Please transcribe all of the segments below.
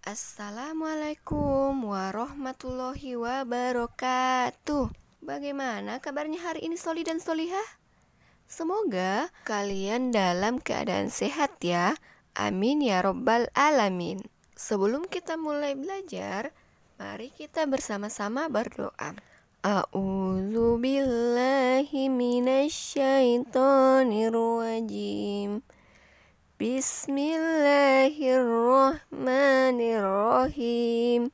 Assalamualaikum warahmatullahi wabarakatuh. Bagaimana kabarnya hari ini Soli dan Solihah? Semoga kalian dalam keadaan sehat ya. Amin ya robbal alamin. Sebelum kita mulai belajar, mari kita bersama-sama berdoa. A'udzu billahi minasyaitonir rajim. Bismillahirrahmanirrahim.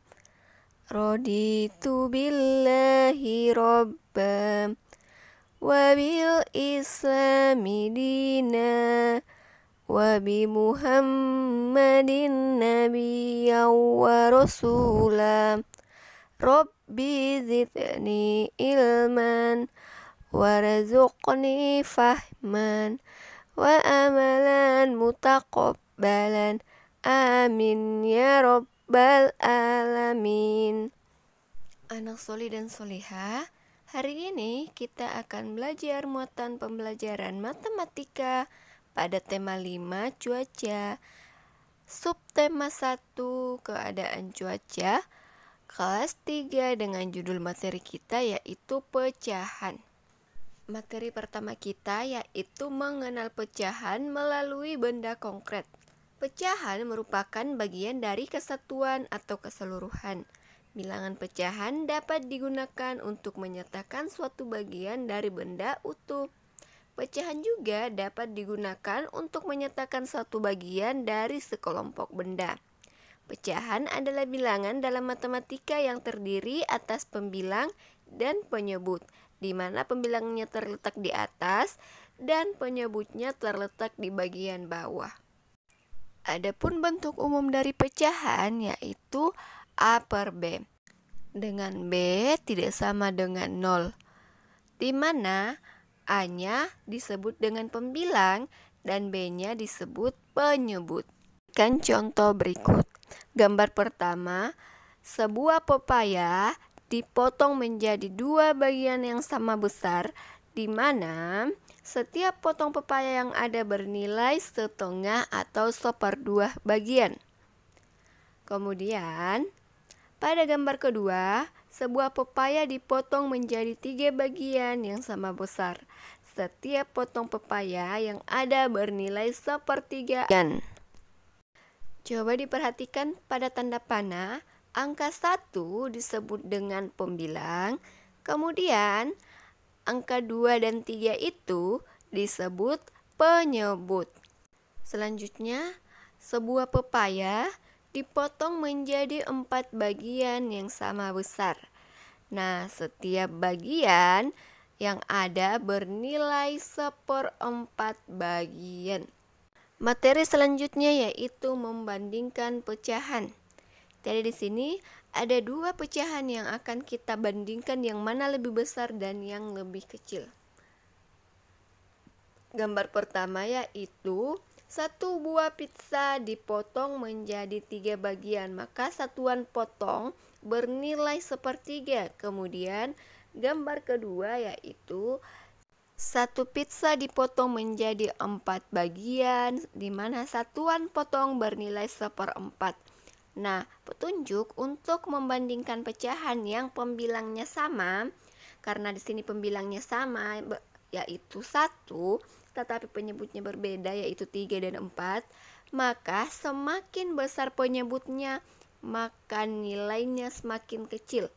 Raditu billahi robba wa bil islami dina wa bi Muhammadin nabiyya wa rasula. Rabbi zidni ilman warzuqni fahman wa amalan mutaqabbalan. Amin ya robbal alamin. Anak Soli dan Solihah, hari ini kita akan belajar muatan pembelajaran matematika pada tema 5 cuaca, subtema 1 keadaan cuaca, kelas 3 dengan judul materi kita yaitu pecahan. Materi pertama kita yaitu mengenal pecahan melalui benda konkret. Pecahan merupakan bagian dari kesatuan atau keseluruhan. Bilangan pecahan dapat digunakan untuk menyatakan suatu bagian dari benda utuh. Pecahan juga dapat digunakan untuk menyatakan suatu bagian dari sekelompok benda. Pecahan adalah bilangan dalam matematika yang terdiri atas pembilang dan penyebut, di mana pembilangnya terletak di atas dan penyebutnya terletak di bagian bawah. Adapun bentuk umum dari pecahan yaitu A per B, dengan B tidak sama dengan 0, di mana A-nya disebut dengan pembilang dan B-nya disebut penyebut. Contoh berikut. Gambar pertama, sebuah pepaya dipotong menjadi 2 bagian yang sama besar, di mana setiap potong pepaya yang ada bernilai setengah atau 1/2 bagian. Kemudian, pada gambar kedua, sebuah pepaya dipotong menjadi 3 bagian yang sama besar. Setiap potong pepaya yang ada bernilai 1/3 bagian. Coba diperhatikan pada tanda panah, angka 1 disebut dengan pembilang, kemudian angka 2 dan 3 itu disebut penyebut. Selanjutnya, sebuah pepaya dipotong menjadi 4 bagian yang sama besar. Nah, setiap bagian yang ada bernilai 1/4 bagian. Materi selanjutnya yaitu membandingkan pecahan. Jadi di sini ada 2 pecahan yang akan kita bandingkan, yang mana lebih besar dan yang lebih kecil. Gambar pertama yaitu 1 buah pizza dipotong menjadi 3 bagian, maka satuan potong bernilai 1/3. Kemudian gambar kedua yaitu 1 pizza dipotong menjadi 4 bagian, di mana satuan potong bernilai 1/4. Nah, petunjuk untuk membandingkan pecahan yang pembilangnya sama, karena di sini pembilangnya sama yaitu 1, tetapi penyebutnya berbeda yaitu 3 dan 4, maka semakin besar penyebutnya, maka nilainya semakin kecil.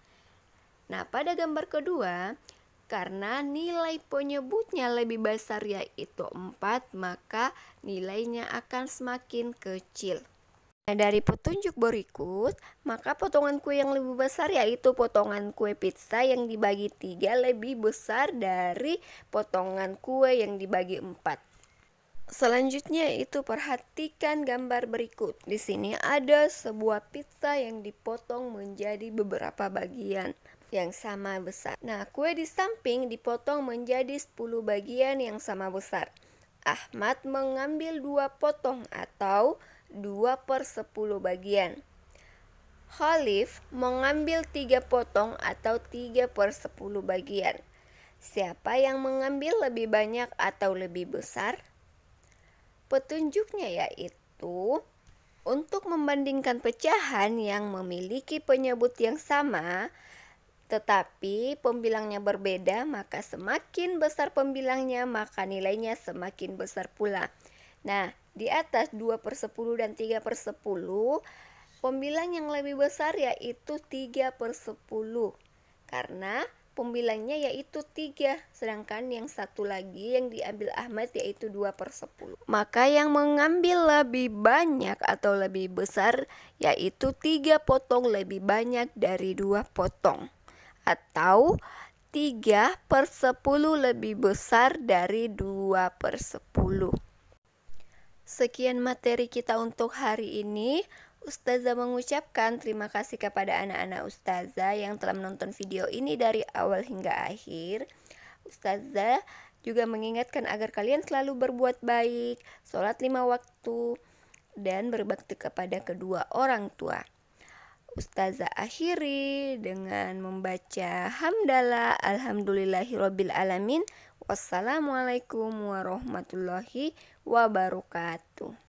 Nah, pada gambar kedua, karena nilai penyebutnya lebih besar yaitu 4, maka nilainya akan semakin kecil. Nah, dari petunjuk berikut, maka potongan kue yang lebih besar yaitu potongan kue pizza yang dibagi 3 lebih besar dari potongan kue yang dibagi 4. Selanjutnya itu perhatikan gambar berikut. Di sini ada sebuah pizza yang dipotong menjadi beberapa bagian yang sama besar. Nah, kue di samping dipotong menjadi 10 bagian yang sama besar. Ahmad mengambil 2 potong atau 2/10 bagian. Khalif mengambil 3 potong atau 3/10 bagian. Siapa yang mengambil lebih banyak atau lebih besar? Petunjuknya yaitu Untuk membandingkan pecahan yang memiliki penyebut yang sama, tetapi pembilangnya berbeda, maka semakin besar pembilangnya, maka nilainya semakin besar pula. Nah, di atas 2/10 dan 3/10, pembilang yang lebih besar yaitu 3/10. Karena pembilangnya yaitu 3, sedangkan yang satu lagi yang diambil Ahmad yaitu 2/10. Maka yang mengambil lebih banyak atau lebih besar yaitu 3 potong lebih banyak dari 2 potong, atau 3/10 lebih besar dari 2/10. Sekian materi kita untuk hari ini. Ustazah mengucapkan terima kasih kepada anak-anak Ustazah yang telah menonton video ini dari awal hingga akhir. Ustazah juga mengingatkan agar kalian selalu berbuat baik, sholat 5 waktu, dan berbakti kepada kedua orang tua. Ustazah akhiri dengan membaca hamdalah alhamdulillahirabbil alamin. Wassalamualaikum warahmatullahi wabarakatuh.